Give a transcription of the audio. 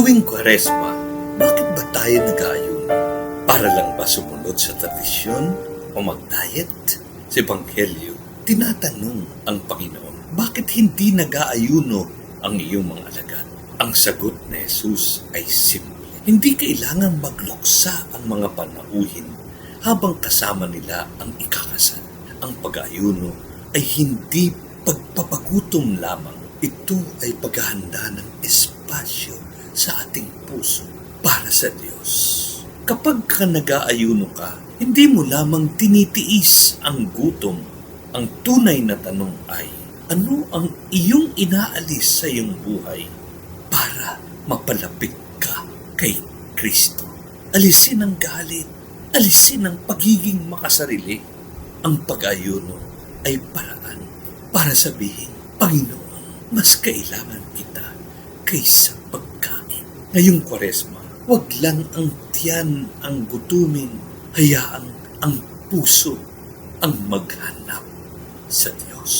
Tuwing Kwaresma, bakit ba tayo nag-aayuno? Para lang ba sumunod sa tradisyon o mag-diet? Sa Ebanghelyo, tinatanong ang Panginoon, bakit hindi nag-aayuno ang iyong mga alagad? Ang sagot ni Jesus ay simple. Hindi kailangan magluksa ang mga panauhin habang kasama nila ang ikakasal. Ang pag-aayuno ay hindi pagpapagutom lamang. Ito ay paghahanda ng espasyo sa ating puso para sa Diyos. Kapag ka nag-aayuno ka, hindi mo lamang tinitiis ang gutom. Ang tunay na tanong ay, ano ang iyong inaalis sa iyong buhay para mapalapit ka kay Kristo? Alisin ang galit, alisin ang pagiging makasarili. Ang pag-ayuno ay paraan para sabihin, Panginoon, mas kailangan kita kaysa pagkain. Ngayong Kwaresma, wag lang ang tiyan ang gutumin, hayaang ang puso ang maghanap sa Diyos.